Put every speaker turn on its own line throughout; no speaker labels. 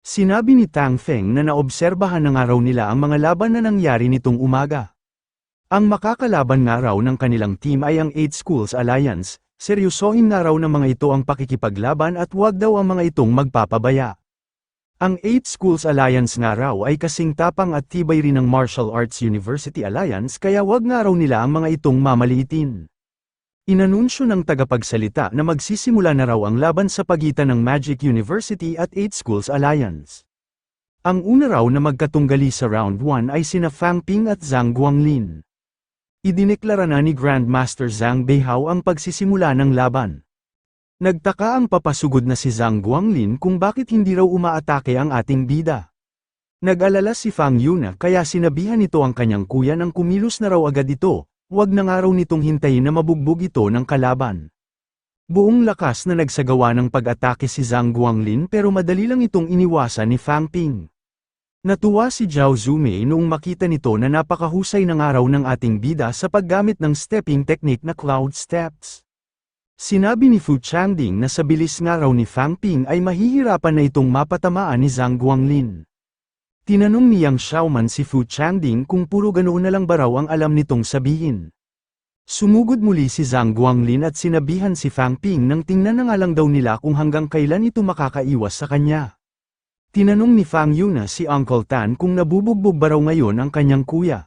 Sinabi ni Tang Feng na naobserbahan na nga raw nila ang mga laban na nangyari nitong umaga. Ang makakalaban nga raw ng kanilang team ay ang 8 Schools Alliance, seryosohin nga raw ng mga ito ang pakikipaglaban at huwag daw ang mga itong magpapabaya. Ang 8 Schools Alliance nga raw ay kasing tapang at tibay rin ng Martial Arts University Alliance kaya huwag nga raw nila ang mga itong mamaliitin. Inanunsyo ng tagapagsalita na magsisimula na raw ang laban sa pagitan ng Magic University at 8 Schools Alliance. Ang una raw na magkatunggali sa Round 1 ay sina Fang Ping at Zhang Guanglin. Idineklara na ni Grandmaster Zhang Beihao ang pagsisimula ng laban. Nagtaka ang papasugod na si Zhang Guanglin kung bakit hindi raw umaatake ang ating bida. Nag-alala si Fang Yuna kaya sinabihan nito ang kanyang kuya nang kumilos na raw agad ito. Huwag na nga raw nitong hintayin na mabugbog ito ng kalaban. Buong lakas na nagsagawa ng pag-atake si Zhang Guanglin pero madali lang itong iniwasan ni Fang Ping. Natuwa si Zhao Zumei noong makita nito na napakahusay ng araw ng ating bida sa paggamit ng stepping technique na Cloud Steps. Sinabi ni Fu Changding na sa bilis nga raw ni Fang Ping ay mahihirapan na itong mapatamaan ni Zhang Guanglin. Tinanong ni Yang Xiaoman si Fu Changding kung puro ganoon na lang ba raw ang alam nitong sabihin. Sumugod muli si Zhang Guanglin at sinabihan si Fang Ping nang tingnan na nga lang daw nila kung hanggang kailan ito makakaiwas sa kanya. Tinanong ni Fang Yuna si Uncle Tan kung nabubugbog ba raw ngayon ang kanyang kuya.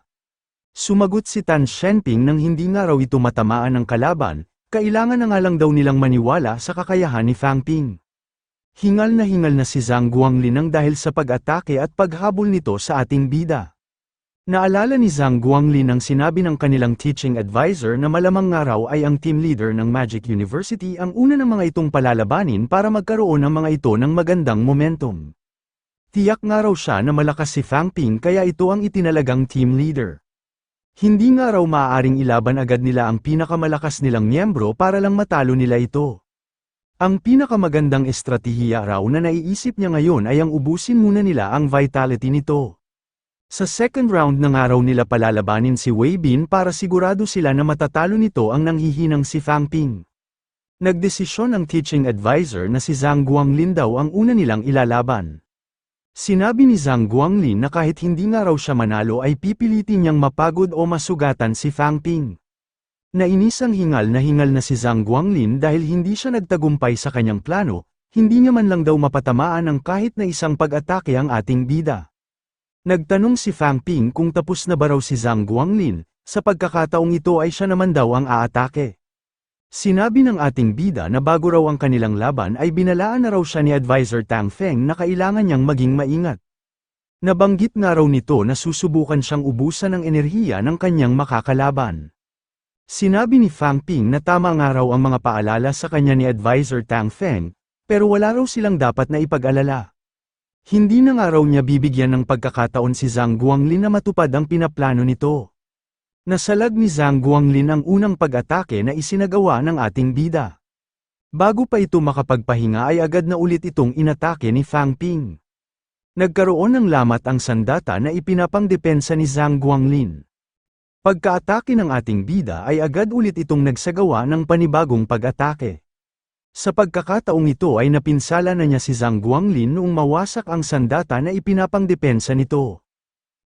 Sumagot si Tan Shenping nang hindi nga raw ito matamaan ng kalaban, kailangan na nga lang daw nilang maniwala sa kakayahan ni Fang Ping. Hingal na si Zhang Guanglin nang dahil sa pag-atake at paghabol nito sa ating bida. Naalala ni Zhang Guanglin ang sinabi ng kanilang teaching advisor na malamang nga raw ay ang team leader ng Magic University ang una ng mga itong palalabanin para magkaroon ng mga ito ng magandang momentum. Tiyak nga raw siya na malakas si Fang Ping kaya ito ang itinalagang team leader. Hindi nga raw maaaring ilaban agad nila ang pinakamalakas nilang miyembro para lang matalo nila ito. Ang pinakamagandang estratehiya raw na naiisip niya ngayon ay ang ubusin muna nila ang vitality nito. Sa second round na nga raw nila palalabanin si Wei Bin para sigurado sila na matatalo nito ang nanghihinang si Fang Ping. Nagdesisyon ang teaching advisor na si Zhang Guanglin daw ang una nilang ilalaban. Sinabi ni Zhang Guanglin na kahit hindi nga raw siya manalo ay pipilitin niyang mapagod o masugatan si Fang Ping. Nainisang hingal na si Zhang Guanglin dahil hindi siya nagtagumpay sa kanyang plano, hindi niya man lang daw mapatamaan ng kahit na isang pag-atake ang ating bida. Nagtanong si Fang Ping kung tapos na ba raw si Zhang Guanglin, sa pagkakataong ito ay siya naman daw ang aatake. Sinabi ng ating bida na bago raw ang kanilang laban ay binalaan na raw siya ni Advisor Tang Feng na kailangan niyang maging maingat. Nabanggit nga raw nito na susubukan siyang ubusan ng enerhiya ng kanyang makakalaban. Sinabi ni Fang Ping na tama nga raw ang mga paalala sa kanya ni Advisor Tang Feng, pero wala raw silang dapat na ipag-alala. Hindi na nga raw niya bibigyan ng pagkakataon si Zhang Guanglin na matupad ang pinaplano nito. Nasalag ni Zhang Guanglin ang unang pag-atake na isinagawa ng ating bida. Bago pa ito makapagpahinga ay agad na ulit itong inatake ni Fang Ping. Nagkaroon ng lamat ang sandata na ipinapangdepensa ni Zhang Guanglin. Pagka-atake ng ating bida ay agad ulit itong nagsagawa ng panibagong pag-atake. Sa pagkakataong ito ay napinsala na niya si Zhang Guanglin noong mawasak ang sandata na ipinapangdepensa nito.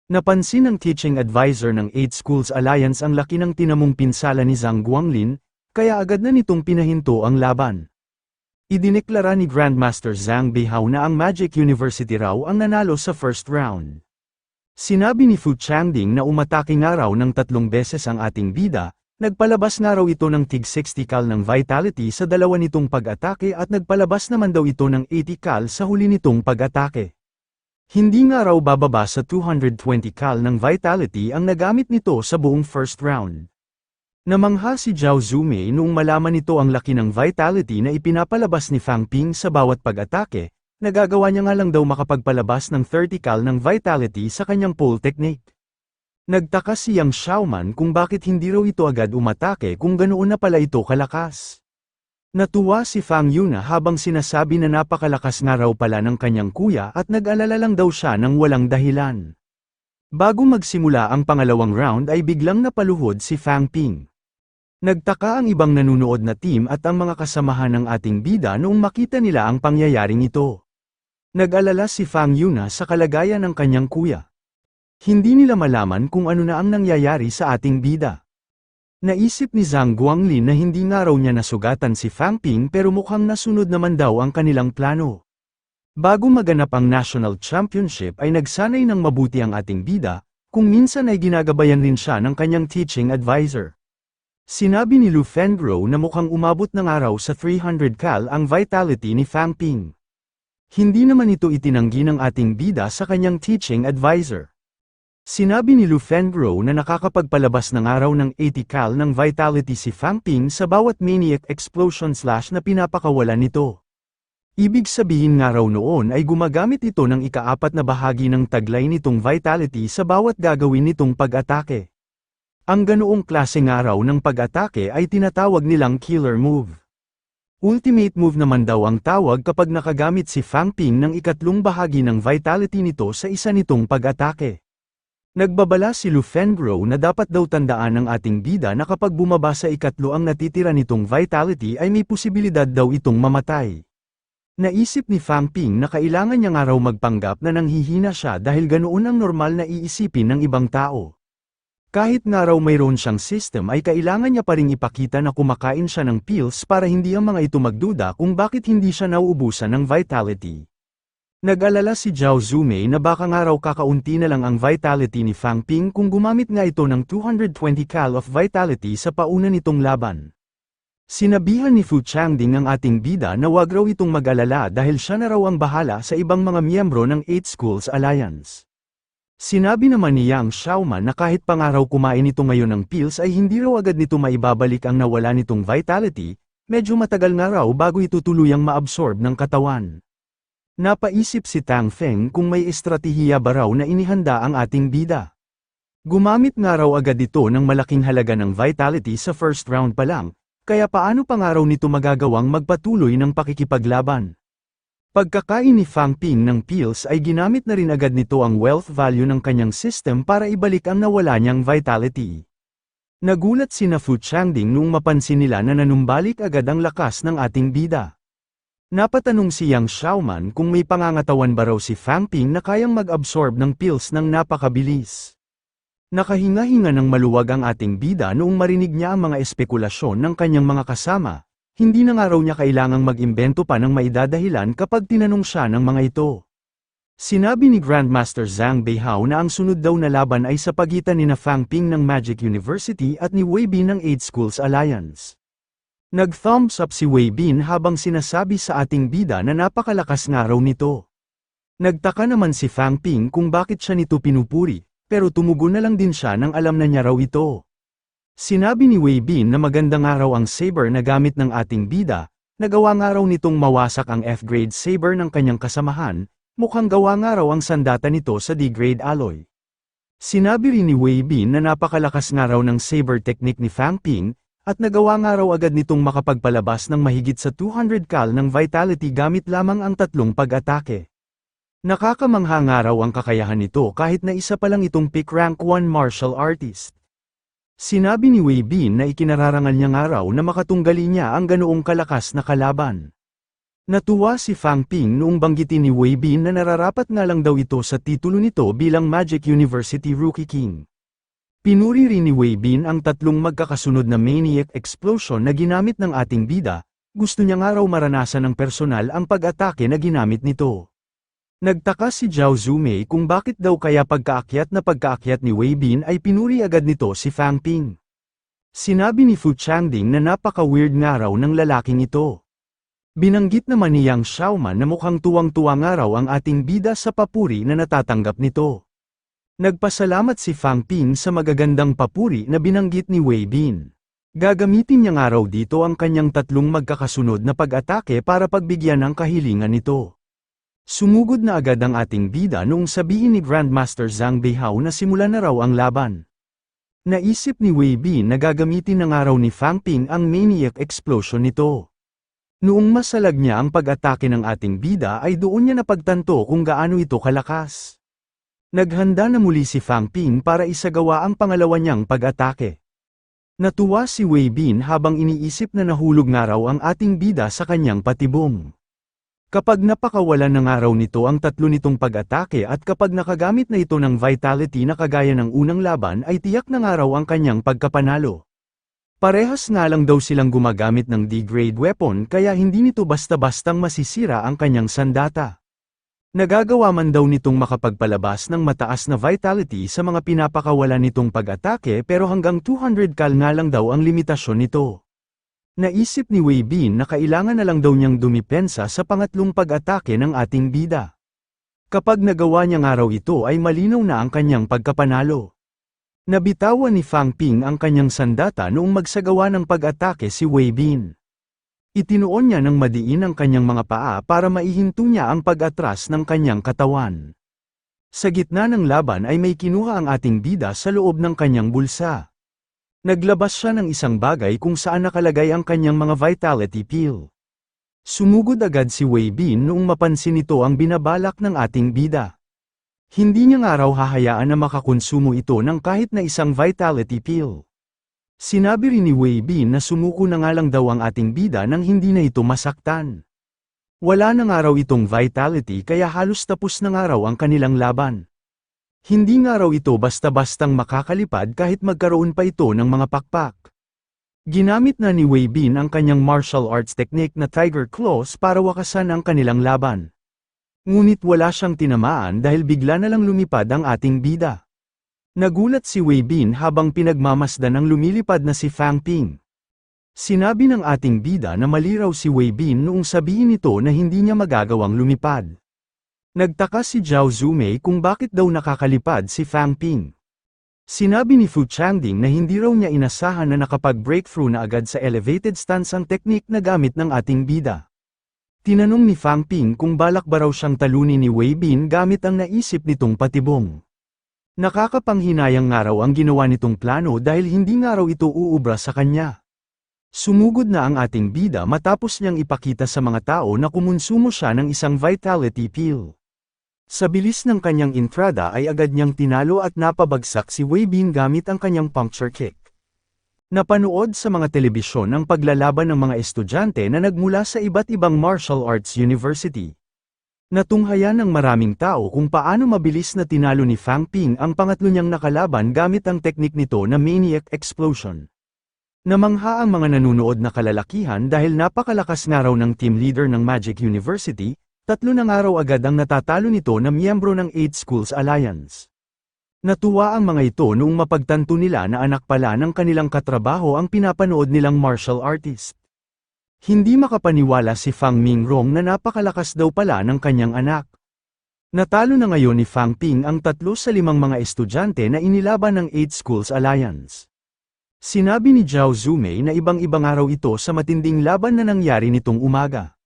Napansin ng teaching advisor ng 8 Schools Alliance ang laki ng tinamong pinsala ni Zhang Guanglin, kaya agad na nitong pinahinto ang laban. Idineklara ni Grandmaster Zhang Beihao na ang Magic University raw ang nanalo sa first round. Sinabi ni Fu Changding na umatake nga raw ng 3 beses ang ating bida, nagpalabas nga raw ito ng tig 60 cal ng vitality sa dalawa nitong pag-atake at nagpalabas naman daw ito ng 80 cal sa huli nitong pag-atake. Hindi nga raw bababa sa 220 cal ng vitality ang nagamit nito sa buong first round. Namangha si Zhao Zumei noong malaman nito ang laki ng vitality na ipinapalabas ni Fang Ping sa bawat pag-atake. Nagagawa niya nga lang daw makapagpalabas ng 30 cal ng vitality sa kanyang pole technique. Nagtaka si Yang Xiaoman kung bakit hindi raw ito agad umatake kung ganoon na pala ito kalakas. Natuwa si Fang Yuna habang sinasabi na napakalakas nga raw pala ng kanyang kuya at nag-alala lang daw siya ng walang dahilan. Bago magsimula ang pangalawang round ay biglang napaluhod si Fang Ping. Nagtaka ang ibang nanunood na team at ang mga kasamahan ng ating bida noong makita nila ang pangyayaring ito. Nag-alala si Fang Yuna sa kalagayan ng kanyang kuya. Hindi nila malaman kung ano na ang nangyayari sa ating bida. Naisip ni Zhang Guanglin na hindi nga raw niya nasugatan si Fang Ping pero mukhang nasunod naman daw ang kanilang plano. Bago maganap ang National Championship ay nagsanay ng mabuti ang ating bida, kung minsan ay ginagabayan rin siya ng kanyang teaching advisor. Sinabi ni Lu Fengro na mukhang umabot ng araw sa 300 cal ang vitality ni Fang Ping. Hindi naman ito itinanggi ng ating bida sa kanyang teaching advisor. Sinabi ni Lu Fengro na nakakapagpalabas ng araw ng 80 cal ng vitality si Fang Ping sa bawat maniac explosion slash na pinapakawalan nito. Ibig sabihin nga raw noon ay gumagamit ito ng ika-4 na bahagi ng taglay nitong vitality sa bawat gagawin nitong pag-atake. Ang ganoong klase nga raw ng pag-atake ay tinatawag nilang killer move. Ultimate move naman daw ang tawag kapag nakagamit si Fang Ping ng ikatlong bahagi ng vitality nito sa isa nitong pag-atake. Nagbabala si Lu Fengro na dapat daw tandaan ng ating bida na kapag bumaba sa ikatlo ang natitira nitong vitality ay may posibilidad daw itong mamatay. Naisip ni Fang Ping na kailangan niya nga raw magpanggap na nanghihina siya dahil ganoon ang normal na iisipin ng ibang tao. Kahit nga raw mayroon siyang system ay kailangan niya pa ring ipakita na kumakain siya ng pills para hindi ang mga ito magduda kung bakit hindi siya nauubusan ng vitality. Nag-alala si Zhao Zumei na baka nga raw kakaunti na lang ang vitality ni Fang Ping kung gumamit nga ito ng 220 cal of vitality sa pauna nitong laban. Sinabihan ni Fu Changding ang ating bida na wag raw itong mag-alala dahil siya na raw ang bahala sa ibang mga miyembro ng 8 Schools Alliance. Sinabi naman ni Yang Xiaoman na kahit pa nga raw kumain ito ngayon ng pills ay hindi raw agad nito maibabalik ang nawala nitong vitality, medyo matagal nga raw bago ito tuluyang maabsorb ng katawan. Napaisip si Tang Feng kung may estratehiya ba raw na inihanda ang ating bida. Gumamit nga raw agad ito ng malaking halaga ng vitality sa first round pa lang, kaya paano pa nga raw nito magagawang magpatuloy ng pakikipaglaban? Pagkakain ni Fang Ping ng pills ay ginamit na rin agad nito ang wealth value ng kanyang system para ibalik ang nawala niyang vitality. Nagulat sina Fu Changding noong mapansin nila na nanumbalik agad ang lakas ng ating bida. Napatanong si Yang Xiaoman kung may pangangatawan ba raw si Fang Ping na kayang mag-absorb ng pills ng napakabilis. Nakahinga-hinga ng maluwag ang ating bida noong marinig niya ang mga espekulasyon ng kanyang mga kasama. Hindi na nga raw niya kailangang mag-imbento pa ng maidadahilan kapag tinanong siya ng mga ito. Sinabi ni Grandmaster Zhang Beihao na ang sunod daw na laban ay sa pagitan ni Fang Ping ng Magic University at ni Wei Bin ng 8 Schools Alliance. Nag-thumbs up si Wei Bin habang sinasabi sa ating bida na napakalakas nga raw nito. Nagtaka naman si Fang Ping kung bakit siya nito pinupuri, pero tumugon na lang din siya nang alam na niya raw ito. Sinabi ni Wei Bin na maganda nga raw ang saber na gamit ng ating bida, nagawa nga raw nitong mawasak ang F-grade saber ng kanyang kasamahan, mukhang gawa nga raw ang sandata nito sa D-grade alloy. Sinabi rin ni Wei Bin na napakalakas nga raw ng saber technique ni Fang Ping, at nagawa nga raw agad nitong makapagpalabas ng mahigit sa 200 cal ng vitality gamit lamang ang tatlong pag-atake. Nakakamangha nga raw ang kakayahan nito kahit na isa pa lang itong peak rank 1 martial artist. Sinabi ni Wei Bin na ikinararangal niya nga raw na makatunggali niya ang ganoong kalakas na kalaban. Natuwa si Fang Ping noong banggitin ni Wei Bin na nararapat nga lang daw ito sa titulo nito bilang Magic University Rookie King. Pinuri rin ni Wei Bin ang tatlong magkakasunod na maniac explosion na ginamit ng ating bida, gusto niya nga raw maranasan ng personal ang pag-atake na ginamit nito. Nagtaka si Zhao Zumei kung bakit daw kaya pagkaakyat ni Wei Bin ay pinuri agad nito si Fang Ping. Sinabi ni Fu Changding na napaka-weird nga raw ng lalaking ito. Binanggit naman ni Yang Xiaoman na mukhang tuwang-tuwa nga raw ang ating bida sa papuri na natatanggap nito. Nagpasalamat si Fang Ping sa magagandang papuri na binanggit ni Wei Bin. Gagamitin niya nga raw dito ang kanyang tatlong magkakasunod na pag-atake para pagbigyan ng kahilingan nito. Sumugod na agad ang ating bida noong sabihin ni Grandmaster Zhang Beihao na simulan na raw ang laban. Naisip ni Wei Bin na gagamitin na nga raw ni Fang Ping ang maniac explosion nito. Noong masalag niya ang pag-atake ng ating bida ay doon niya napagtanto kung gaano ito kalakas. Naghanda na muli si Fang Ping para isagawa ang pangalawa niyang pag-atake. Natuwa si Wei Bin habang iniisip na nahulog nga raw ang ating bida sa kanyang patibong. Kapag napakawalan ng araw nito ang tatlo nitong pag-atake at kapag nakagamit na ito ng vitality na kagaya ng unang laban ay tiyak ng araw ang kanyang pagkapanalo. Parehas nga lang daw silang gumagamit ng D-grade weapon kaya hindi nito basta-bastang masisira ang kanyang sandata. Nagagawa man daw nitong makapagpalabas ng mataas na vitality sa mga pinapakawalan nitong pag-atake pero hanggang 200 kal nga lang daw ang limitasyon nito. Naisip ni Wei Bin na kailangan na lang daw niyang dumipensa sa pangatlong pag-atake ng ating bida. Kapag nagawa niya nga raw ito ay malinaw na ang kanyang pagkapanalo. Nabitawan ni Fang Ping ang kanyang sandata noong magsagawa ng pag-atake si Wei Bin. Itinuon niya ng madiin ang kanyang mga paa para maihinto niya ang pag-atras ng kanyang katawan. Sa gitna ng laban ay may kinuha ang ating bida sa loob ng kanyang bulsa. Naglabas siya ng isang bagay kung saan nakalagay ang kanyang mga vitality pill. Sumugod agad si Wei Bin noong mapansin nito ang binabalak ng ating bida. Hindi niya nga raw hahayaan na makakonsumo ito ng kahit na isang vitality pill. Sinabi rin ni Wei Bin na sumuko na nga lang daw ang ating bida nang hindi na ito masaktan. Wala na nga raw itong vitality kaya halos tapos na nga raw ang kanilang laban. Hindi nga raw ito basta-bastang makakalipad kahit magkaroon pa ito ng mga pakpak. Ginamit na ni Wei Bin ang kanyang martial arts technique na Tiger Claws para wakasan ang kanilang laban. Ngunit wala siyang tinamaan dahil bigla na lang lumipad ang ating bida. Nagulat si Wei Bin habang pinagmamasdan ang lumilipad na si Fang Ping. Sinabi ng ating bida na mali raw si Wei Bin noong sabihin nito na hindi niya magagawang lumipad. Nagtaka si Zhao Zumei kung bakit daw nakakalipad si Fang Ping. Sinabi ni Fu Changding na hindi raw niya inasahan na nakapag-breakthrough na agad sa elevated stance ang teknik na gamit ng ating bida. Tinanong ni Fang Ping kung balak ba raw siyang talunin ni Wei Bin gamit ang naisip nitong patibong. Nakakapanghinayang nga raw ang ginawa nitong plano dahil hindi nga raw ito uubra sa kanya. Sumugod na ang ating bida matapos niyang ipakita sa mga tao na kumonsumo siya ng isang vitality pill. Sa bilis ng kanyang entrada ay agad niyang tinalo at napabagsak si Wei Bin gamit ang kanyang puncture kick. Napanood sa mga telebisyon ang paglalaban ng mga estudyante na nagmula sa iba't ibang martial arts university. Natunghayan ng maraming tao kung paano mabilis na tinalo ni Fang Ping ang pangatlo niyang nakalaban gamit ang teknik nito na Maniac Explosion. Namangha ang mga nanunood na kalalakihan dahil napakalakas nga raw ng team leader ng Magic University, 3 na nga raw agad ang natatalo nito na miyembro ng 8 Schools Alliance. Natuwa ang mga ito noong mapagtanto nila na anak pala ng kanilang katrabaho ang pinapanood nilang martial artist. Hindi makapaniwala si Fang Mingrong na napakalakas daw pala ng kanyang anak. Natalo na ngayon ni Fang Ping ang 3 sa 5 mga estudyante na inilaban ng 8 Schools Alliance. Sinabi ni Zhao Zumei na ibang-ibang araw ito sa matinding laban na nangyari nitong umaga.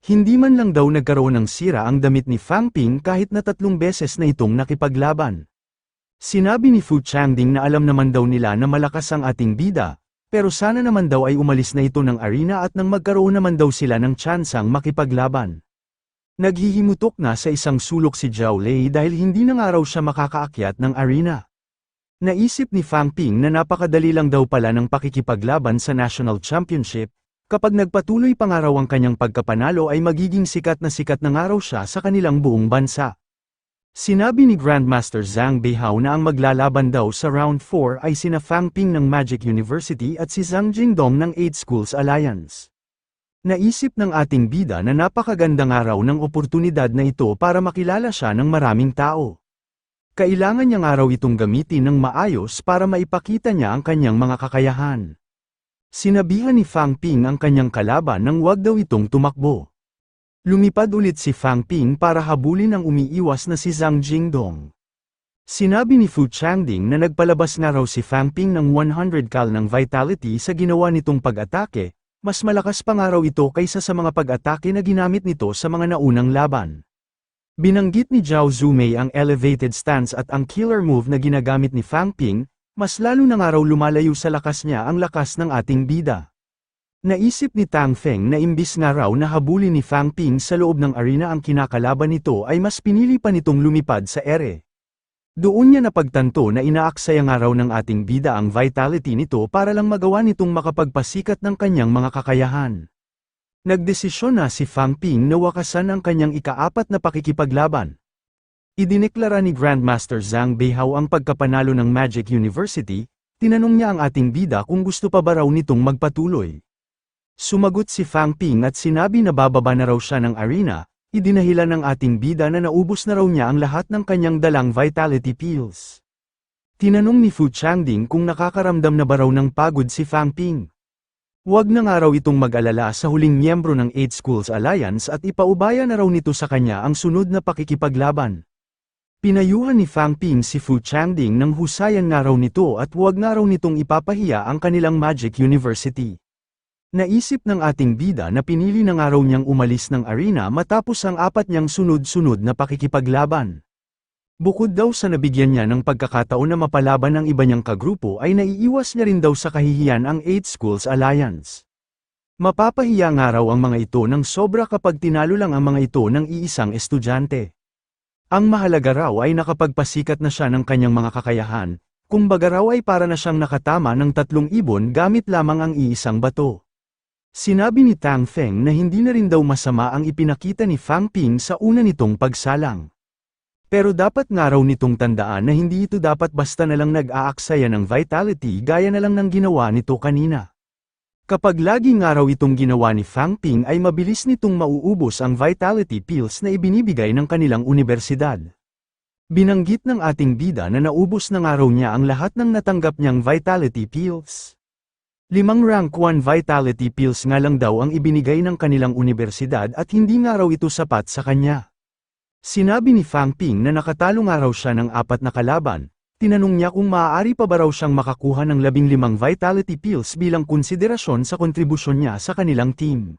Hindi man lang daw nagkaroon ng sira ang damit ni Fang Ping kahit na 3 beses na itong nakipaglaban. Sinabi ni Fu Changding na alam naman daw nila na malakas ang ating bida, pero sana naman daw ay umalis na ito ng arena at nang magkaroon naman daw sila ng tsansang makipaglaban. Naghihimutok na sa isang sulok si Zhao Lei dahil hindi na nga raw siya makakaakyat ng arena. Naisip ni Fang Ping na napakadali lang daw pala ng pakikipaglaban sa National Championship, kapag nagpatuloy pa nga raw ang kanyang pagkapanalo ay magiging sikat na nga raw siya sa kanilang buong bansa. Sinabi ni Grandmaster Zhang Beihao na ang maglalaban daw sa Round 4 ay sina Fang Ping ng Magic University at si Zhang Jingdong ng 8 Schools Alliance. Naisip ng ating bida na napakaganda nga raw ng oportunidad na ito para makilala siya ng maraming tao. Kailangan niya nga raw itong gamitin ng maayos para maipakita niya ang kanyang mga kakayahan. Sinabihan ni Fang Ping ang kanyang kalaban nang wag daw itong tumakbo. Lumipad ulit si Fang Ping para habulin ang umiiwas na si Zhang Jingdong. Sinabi ni Fu Changding na nagpalabas nga raw si Fang Ping ng 100 kal ng vitality sa ginawa nitong pag-atake, mas malakas pa nga raw ito kaysa sa mga pag-atake na ginamit nito sa mga naunang laban. Binanggit ni Zhao Zumei ang elevated stance at ang killer move na ginagamit ni Fang Ping, mas lalo na nga raw lumalayo sa lakas niya ang lakas ng ating bida. Naisip ni Tang Feng na imbis nga raw na habulin ni Fang Ping sa loob ng arena ang kinakalaban nito ay mas pinili pa nitong lumipad sa ere. Doon niya napagtanto na inaaksaya nga raw ng ating bida ang vitality nito para lang magawa nitong makapagpasikat ng kanyang mga kakayahan. Nagdesisyon na si Fang Ping na wakasan ang kanyang ika-4 na pakikipaglaban. Idineklara ni Grandmaster Zhang Beihao ang pagkapanalo ng Magic University, tinanong niya ang ating bida kung gusto pa ba raw nitong magpatuloy. Sumagot si Fang Ping at sinabi na bababa na raw siya ng arena, idinahilan ng ating bida na naubos na raw niya ang lahat ng kanyang dalang vitality pills. Tinanong ni Fu Changding kung nakakaramdam na ba raw ng pagod si Fang Ping. Huwag na nga raw itong mag-alala sa huling miyembro ng 8 Schools Alliance at ipaubaya na raw nito sa kanya ang sunod na pakikipaglaban. Pinayuhan ni Fang Ping si Fu Changding nang husayan nga raw nito at huwag nga raw nitong ipapahiya ang kanilang Magic University. Naisip ng ating bida na pinili na nga raw niyang umalis ng arena matapos ang 4 niyang sunod-sunod na pakikipaglaban. Bukod daw sa nabigyan niya ng pagkakataon na mapalaban ang iba niyang kagrupo ay naiiwas niya rin daw sa kahihiyan ang 8 Schools Alliance. Mapapahiya nga raw ang mga ito ng sobra kapag tinalo lang ang mga ito ng iisang estudyante. Ang mahalaga raw ay nakapagpasikat na siya ng kanyang mga kakayahan, kumbaga raw ay para na siyang nakatama ng 3 ibon gamit lamang ang iisang bato. Sinabi ni Tang Feng na hindi na rin daw masama ang ipinakita ni Fang Ping sa una nitong pagsalang. Pero dapat nga raw nitong tandaan na hindi ito dapat basta na lang nag-aaksaya ng vitality gaya na lang ng ginawa nito kanina. Kapag lagi nga raw itong ginawa ni Fang Ping ay mabilis nitong mauubos ang vitality pills na ibinibigay ng kanilang universidad. Binanggit ng ating bida na naubos na nga raw niya ang lahat ng natanggap niyang vitality pills. 5 rank 1 vitality pills nga lang daw ang ibinigay ng kanilang universidad at hindi nga raw ito sapat sa kanya. Sinabi ni Fang Ping na nakatalo nga raw siya ng 4 na kalaban, tinanong niya kung maaari pa ba raw siyang makakuha ng 15 vitality pills bilang konsiderasyon sa kontribusyon niya sa kanilang team.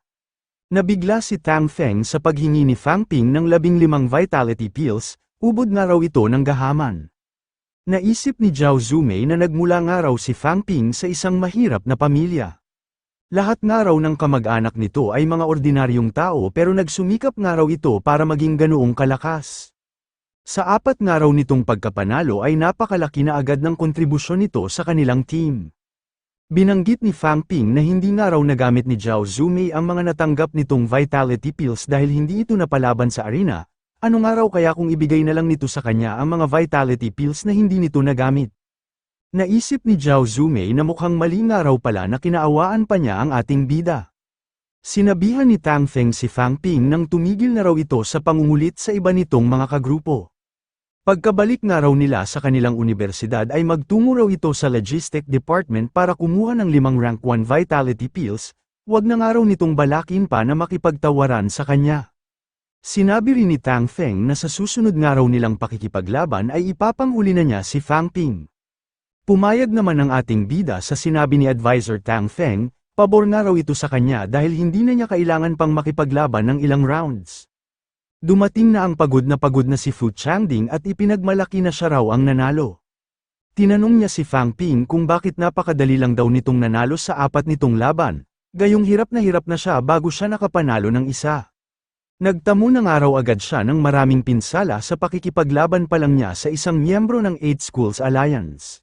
Nabigla si Tang Feng sa paghingi ni Fang Ping ng 15 vitality pills, ubod nga raw ito ng gahaman. Naisip ni Zhao Zumei na nagmula nga raw si Fang Ping sa isang mahirap na pamilya. Lahat nga raw ng kamag-anak nito ay mga ordinaryong tao pero nagsumikap nga raw ito para maging ganoong kalakas. Sa 4 nga raw nitong pagkapanalo ay napakalaki na agad ng kontribusyon nito sa kanilang team. Binanggit ni Fang Ping na hindi nga raw nagamit ni Zhao Zumei ang mga natanggap nitong vitality pills dahil hindi ito napalaban sa arena, ano nga raw kaya kung ibigay na lang nito sa kanya ang mga vitality pills na hindi nito nagamit. Naisip ni Zhao Zumei na mukhang mali nga raw pala na kinaawaan pa niya ang ating bida. Sinabihan ni Tang Feng si Fang Ping nang tumigil na raw ito sa pangungulit sa iba nitong mga kagrupo. Pagkabalik nga raw nila sa kanilang universidad ay magtungo raw ito sa Logistic Department para kumuha ng 5 rank 1 vitality pills, wag na nga raw nitong balakin pa na makipagtawaran sa kanya. Sinabi rin ni Tang Feng na sa susunod nga raw nilang pakikipaglaban ay ipapanghuli na niya si Fang Ping. Pumayag naman ang ating bida sa sinabi ni Advisor Tang Feng, pabor nga raw ito sa kanya dahil hindi na niya kailangan pang makipaglaban ng ilang rounds. Dumating na ang pagod na si Fu Changding at ipinagmalaki na siya raw ang nanalo. Tinanong niya si Fang Ping kung bakit napakadali lang daw nitong nanalo sa 4 nitong laban, gayong hirap na siya bago siya nakapanalo ng isa. Nagtamo na nga raw agad siya ng maraming pinsala sa pakikipaglaban pa lang niya sa isang miyembro ng 8 Schools Alliance.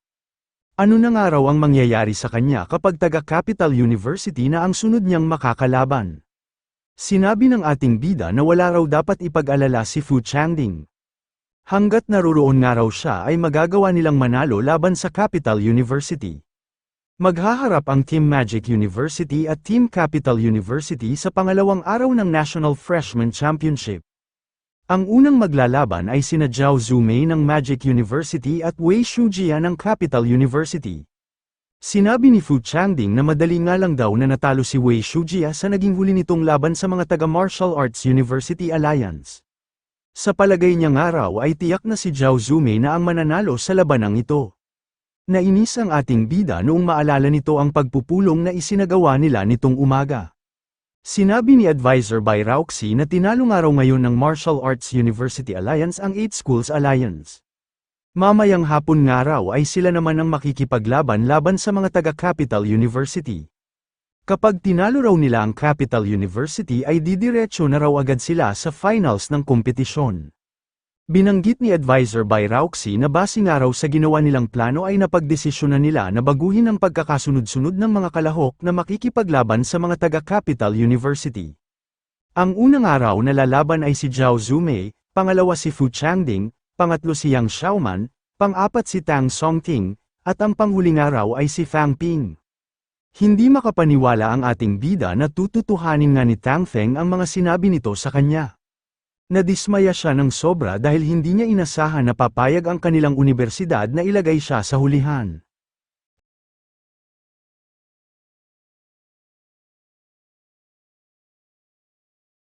Ano na nga raw ang mangyayari sa kanya kapag taga-Capital University na ang sunod niyang makakalaban? Sinabi ng ating bida na wala raw dapat ipag-alala si Fu Changding. Hanggat naroroon nga raw siya ay magagawa nilang manalo laban sa Capital University. Maghaharap ang Team Magic University at Team Capital University sa pangalawang araw ng National Freshman Championship. Ang unang maglalaban ay sina Zhao Zumei ng Magic University at Wei Shujia ng Capital University. Sinabi ni Fu Changding na madali nga lang daw na natalo si Wei Shujia sa naging huli nitong laban sa mga taga-Martial Arts University Alliance. Sa palagay niya nga raw ay tiyak na si Zhao Zumei na ang mananalo sa labanang ito. Nainis ang ating bida noong maalala nito ang pagpupulong na isinagawa nila nitong umaga. Sinabi ni Advisor Bai Rauxi na tinalo nga raw ngayon ng Martial Arts University Alliance ang 8 Schools Alliance. Mamayang hapon nga raw ay sila naman ang makikipaglaban laban sa mga taga-Capital University. Kapag tinalo raw nila ang Capital University ay didiretso na raw agad sila sa finals ng kompetisyon. Binanggit ni Advisor Bai Rauxi na base nga raw sa ginawa nilang plano ay napagdesisyonan nila na baguhin ang pagkakasunod-sunod ng mga kalahok na makikipaglaban sa mga taga-Capital University. Ang unang araw na lalaban ay si Zhao Zumei, pangalawa si Fu Changding, pangatlo si Yang Xiaoman, pang-apat si Tang Songting, at ang panghuling araw ay si Fang Ping. Hindi makapaniwala ang ating bida na tututuhanin nga ni Tang Feng ang mga sinabi nito sa kanya. Nadismaya siya ng sobra dahil hindi niya inasahan na papayag ang kanilang universidad na ilagay siya sa hulihan.